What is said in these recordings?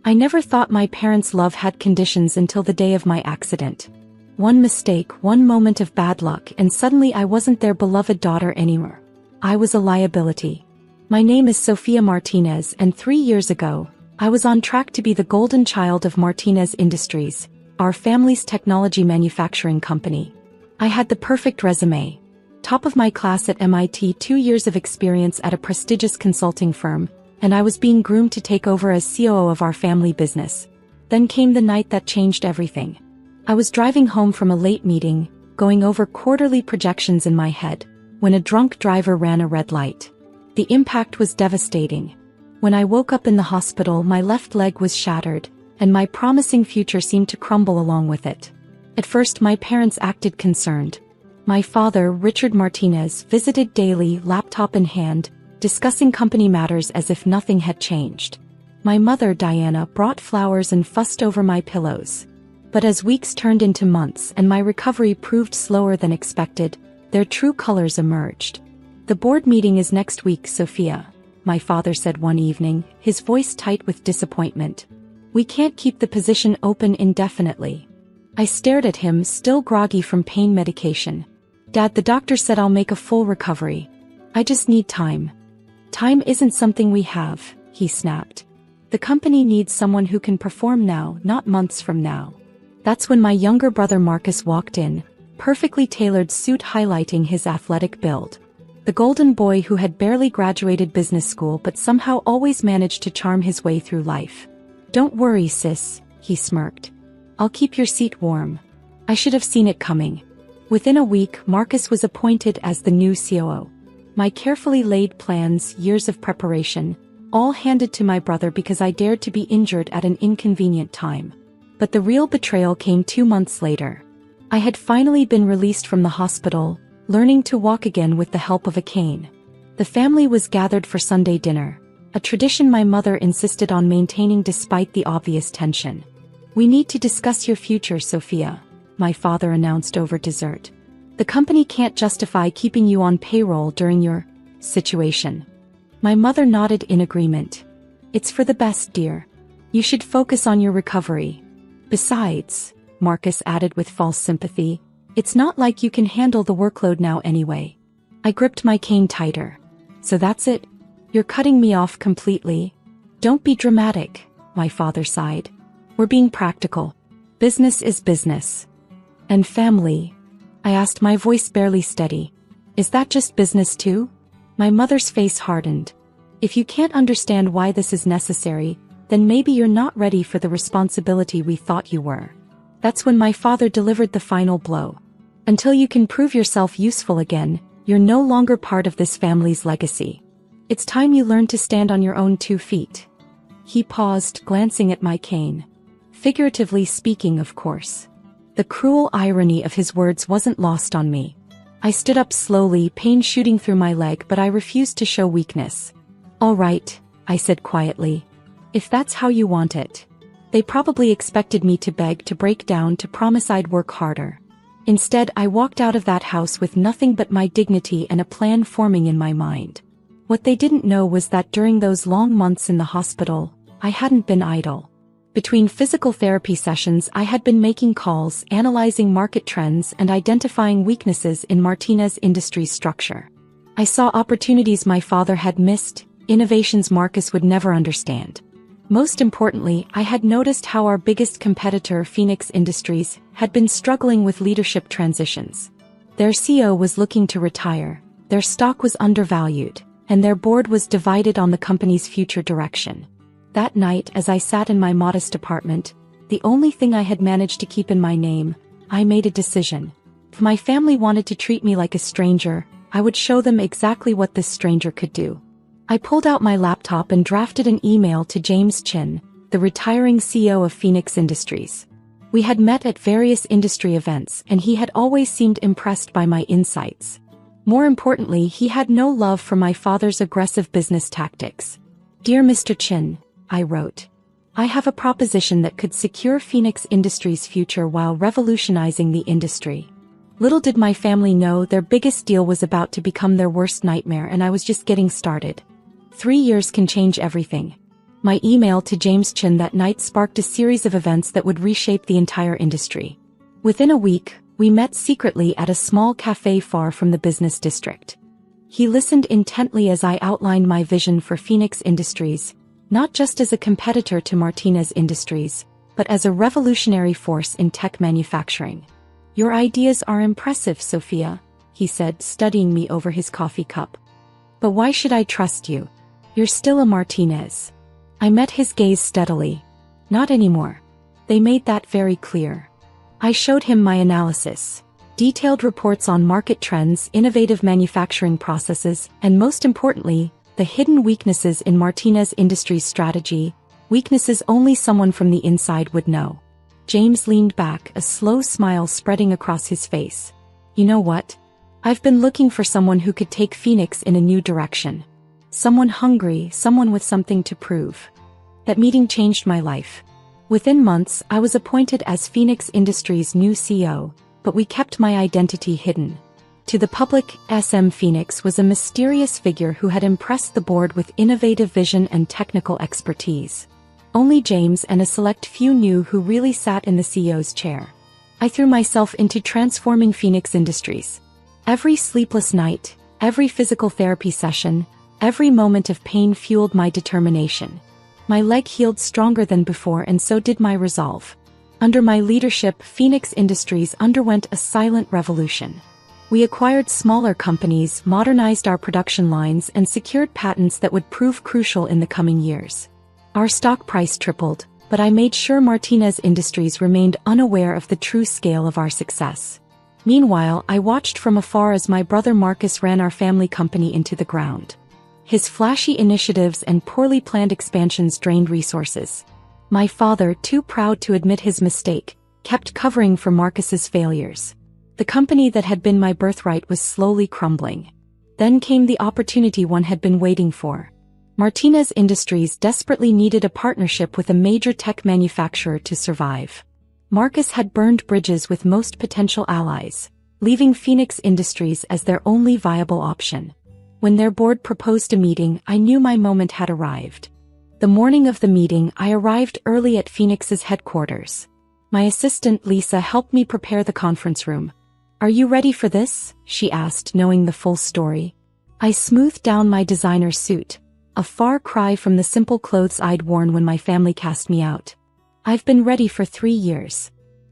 I never thought my parents' love had conditions until the day of my accident. One mistake, one moment of bad luck, and suddenly I wasn't their beloved daughter anymore. I was a liability. My name is Sofia Martinez, and 3 years ago, I was on track to be the golden child of Martinez Industries, our family's technology manufacturing company. I had the perfect resume. Top of my class at MIT, 2 years of experience at a prestigious consulting firm, and I was being groomed to take over as COO of our family business. Then came the night that changed everything. I was driving home from a late meeting, going over quarterly projections in my head, when a drunk driver ran a red light. The impact was devastating. When I woke up in the hospital, my left leg was shattered, and my promising future seemed to crumble along with it. At first, my parents acted concerned. My father, Richard Martinez, visited daily, laptop in hand, discussing company matters as if nothing had changed. My mother, Diana, brought flowers and fussed over my pillows. But as weeks turned into months and my recovery proved slower than expected, their true colors emerged. "The board meeting is next week, Sophia," my father said one evening, his voice tight with disappointment. "We can't keep the position open indefinitely." I stared at him, still groggy from pain medication. "Dad, the doctor said I'll make a full recovery. I just need time." "Time isn't something we have," he snapped. "The company needs someone who can perform now, not months from now." That's when my younger brother Marcus walked in, perfectly tailored suit highlighting his athletic build. The golden boy who had barely graduated business school but somehow always managed to charm his way through life. "Don't worry, sis," he smirked. "I'll keep your seat warm." I should have seen it coming. Within a week, Marcus was appointed as the new COO. My carefully laid plans, years of preparation, all handed to my brother because I dared to be injured at an inconvenient time. But the real betrayal came 2 months later. I had finally been released from the hospital, learning to walk again with the help of a cane. The family was gathered for Sunday dinner, a tradition my mother insisted on maintaining despite the obvious tension. "We need to discuss your future, Sophia," my father announced over dessert. "The company can't justify keeping you on payroll during your situation." My mother nodded in agreement. "It's for the best, dear. You should focus on your recovery. Besides," Marcus added with false sympathy, "it's not like you can handle the workload now anyway." I gripped my cane tighter. "So that's it? You're cutting me off completely?" "Don't be dramatic," my father sighed. "We're being practical. Business is business." "And family?" I asked, my voice barely steady. "Is that just business too?" My mother's face hardened. "If you can't understand why this is necessary, then maybe you're not ready for the responsibility we thought you were." That's when my father delivered the final blow. "Until you can prove yourself useful again, you're no longer part of this family's legacy. It's time you learn to stand on your own 2 feet. He paused, glancing at my cane. Figuratively speaking, of course. The cruel irony of his words wasn't lost on me. I stood up slowly, pain shooting through my leg, but I refused to show weakness. "All right," I said quietly. "If that's how you want it." They probably expected me to beg, to break down, to promise I'd work harder. Instead, I walked out of that house with nothing but my dignity and a plan forming in my mind. What they didn't know was that during those long months in the hospital, I hadn't been idle. Between physical therapy sessions, I had been making calls, analyzing market trends, and identifying weaknesses in Martinez Industries' structure. I saw opportunities my father had missed, innovations Marcus would never understand. Most importantly, I had noticed how our biggest competitor, Phoenix Industries, had been struggling with leadership transitions. Their CEO was looking to retire, their stock was undervalued, and their board was divided on the company's future direction. That night, as I sat in my modest apartment, the only thing I had managed to keep in my name, I made a decision. If my family wanted to treat me like a stranger, I would show them exactly what this stranger could do. I pulled out my laptop and drafted an email to James Chin, the retiring CEO of Phoenix Industries. We had met at various industry events, and he had always seemed impressed by my insights. More importantly, he had no love for my father's aggressive business tactics. "Dear Mr. Chin," I wrote, "I have a proposition that could secure Phoenix Industries' future while revolutionizing the industry." Little did my family know their biggest deal was about to become their worst nightmare, and I was just getting started. 3 years can change everything. My email to James Chin that night sparked a series of events that would reshape the entire industry. Within a week, we met secretly at a small cafe far from the business district. He listened intently as I outlined my vision for Phoenix Industries, not just as a competitor to Martinez Industries, but as a revolutionary force in tech manufacturing. "Your ideas are impressive, Sophia," he said, studying me over his coffee cup. "But why should I trust you? You're still a Martinez." I met his gaze steadily. "Not anymore. They made that very clear." I showed him my analysis. Detailed reports on market trends, innovative manufacturing processes, and most importantly, the hidden weaknesses in Martinez Industries' strategy, weaknesses only someone from the inside would know. James leaned back, a slow smile spreading across his face. "You know what? I've been looking for someone who could take Phoenix in a new direction. Someone hungry, someone with something to prove." That meeting changed my life. Within months, I was appointed as Phoenix Industries' new CEO, but we kept my identity hidden. To the public, SM Phoenix was a mysterious figure who had impressed the board with innovative vision and technical expertise. Only James and a select few knew who really sat in the CEO's chair. I threw myself into transforming Phoenix Industries. Every sleepless night, every physical therapy session, every moment of pain fueled my determination. My leg healed stronger than before, and so did my resolve. Under my leadership, Phoenix Industries underwent a silent revolution. We acquired smaller companies, modernized our production lines, and secured patents that would prove crucial in the coming years. Our stock price tripled, but I made sure Martinez Industries remained unaware of the true scale of our success. Meanwhile, I watched from afar as my brother Marcus ran our family company into the ground. His flashy initiatives and poorly planned expansions drained resources. My father, too proud to admit his mistake, kept covering for Marcus's failures. The company that had been my birthright was slowly crumbling. Then came the opportunity one had been waiting for. Martinez Industries desperately needed a partnership with a major tech manufacturer to survive. Marcus had burned bridges with most potential allies, leaving Phoenix Industries as their only viable option. When their board proposed a meeting, I knew my moment had arrived. The morning of the meeting, I arrived early at Phoenix's headquarters. My assistant Lisa helped me prepare the conference room. "Are you ready for this?" she asked, knowing the full story. I smoothed down my designer suit, a far cry from the simple clothes I'd worn when my family cast me out. "I've been ready for 3 years."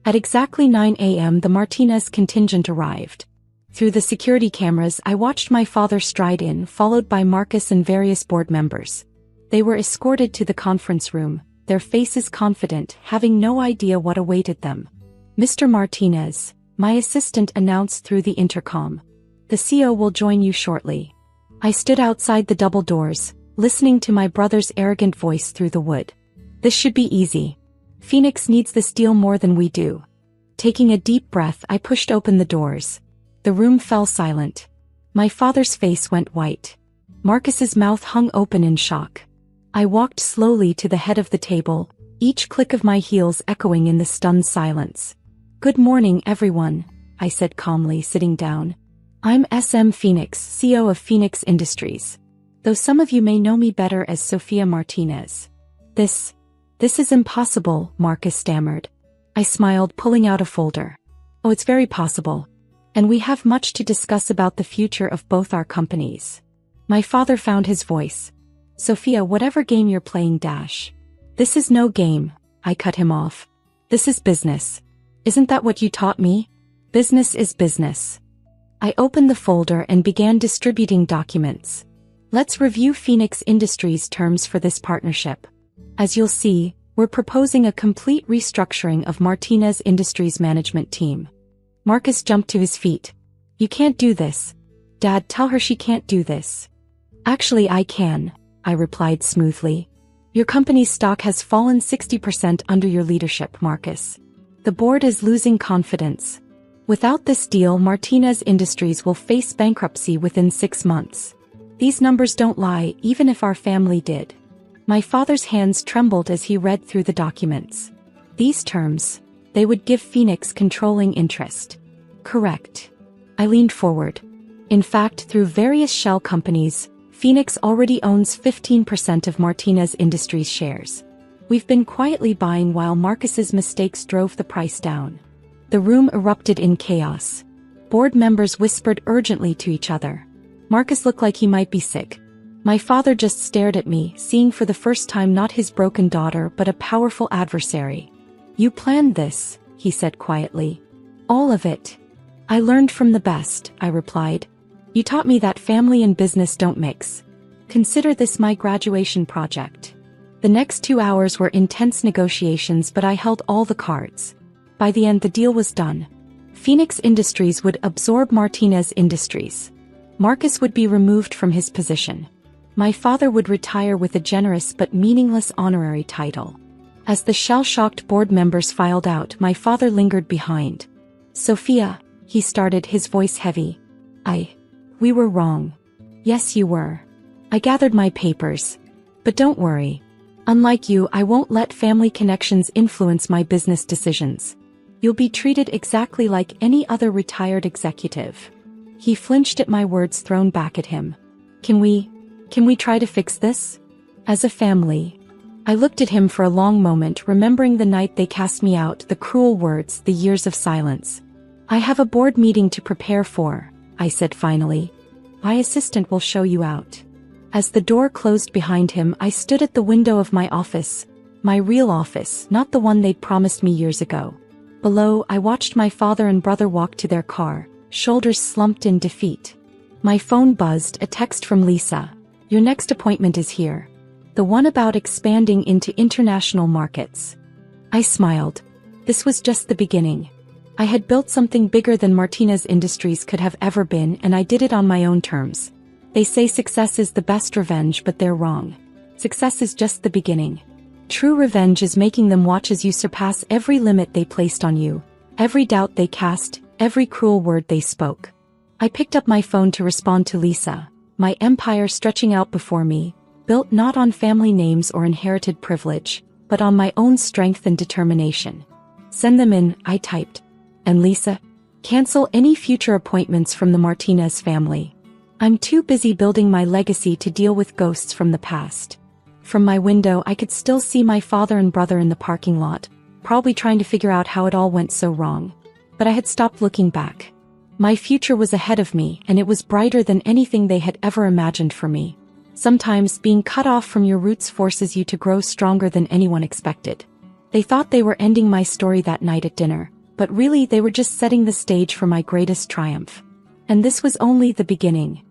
At exactly 9 a.m. the Martinez contingent arrived. Through the security cameras, I watched my father stride in, followed by Marcus and various board members. They were escorted to the conference room, their faces confident, having no idea what awaited them. "Mr. Martinez," my assistant announced through the intercom, "the CEO will join you shortly." I stood outside the double doors, listening to my brother's arrogant voice through the wood. "This should be easy. Phoenix needs this deal more than we do." Taking a deep breath, I pushed open the doors. The room fell silent. My father's face went white. Marcus's mouth hung open in shock. I walked slowly to the head of the table, each click of my heels echoing in the stunned silence. "Good morning, everyone," I said calmly, sitting down. "I'm SM Phoenix, CEO of Phoenix Industries. Though some of you may know me better as Sophia Martinez." This is impossible," Marcus stammered. I smiled, pulling out a folder. "Oh, it's very possible. And we have much to discuss about the future of both our companies." My father found his voice. "Sophia, whatever game you're playing, This is no game," I cut him off. "This is business. Isn't that what you taught me? Business is business." I opened the folder and began distributing documents. "Let's review Phoenix Industries' terms for this partnership. As you'll see, we're proposing a complete restructuring of Martinez Industries' management team." Marcus jumped to his feet. "You can't do this. Dad, tell her she can't do this." "Actually, I can," I replied smoothly. "Your company's stock has fallen 60% under your leadership, Marcus. The board is losing confidence. Without this deal, Martinez Industries will face bankruptcy within 6 months. These numbers don't lie, even if our family did." My father's hands trembled as he read through the documents. These terms, they would give Phoenix controlling interest. "Correct." I leaned forward. "In fact, through various shell companies, Phoenix already owns 15% of Martinez Industries shares. We've been quietly buying while Marcus's mistakes drove the price down. The room erupted in chaos. Board members whispered urgently to each other. Marcus looked like he might be sick. My father just stared at me, seeing for the first time not his broken daughter but a powerful adversary. You planned this, he said quietly. All of it. I learned from the best, I replied. You taught me that family and business don't mix. Consider this my graduation project. The next 2 hours were intense negotiations, but I held all the cards. By the end, the deal was done. Phoenix Industries would absorb Martinez Industries. Marcus would be removed from his position. My father would retire with a generous but meaningless honorary title. As the shell-shocked board members filed out, my father lingered behind. Sophia, he started, his voice heavy. We were wrong. Yes, you were. I gathered my papers. But don't worry. Unlike you, I won't let family connections influence my business decisions. You'll be treated exactly like any other retired executive. He flinched at my words thrown back at him. Can we try to fix this? As a family. I looked at him for a long moment, remembering the night they cast me out, the cruel words, the years of silence. I have a board meeting to prepare for, I said finally. My assistant will show you out. As the door closed behind him, I stood at the window of my office. My real office, not the one they'd promised me years ago. Below, I watched my father and brother walk to their car, shoulders slumped in defeat. My phone buzzed, a text from Lisa. Your next appointment is here. The one about expanding into international markets. I smiled. This was just the beginning. I had built something bigger than Martinez Industries could have ever been, and I did it on my own terms. They say success is the best revenge, but they're wrong. Success is just the beginning. True revenge is making them watch as you surpass every limit they placed on you, every doubt they cast, every cruel word they spoke. I picked up my phone to respond to Lisa, my empire stretching out before me, built not on family names or inherited privilege, but on my own strength and determination. Send them in, I typed. And Lisa, cancel any future appointments from the Martinez family. I'm too busy building my legacy to deal with ghosts from the past. From my window, I could still see my father and brother in the parking lot, probably trying to figure out how it all went so wrong. But I had stopped looking back. My future was ahead of me, and it was brighter than anything they had ever imagined for me. Sometimes being cut off from your roots forces you to grow stronger than anyone expected. They thought they were ending my story that night at dinner, but really they were just setting the stage for my greatest triumph. And this was only the beginning.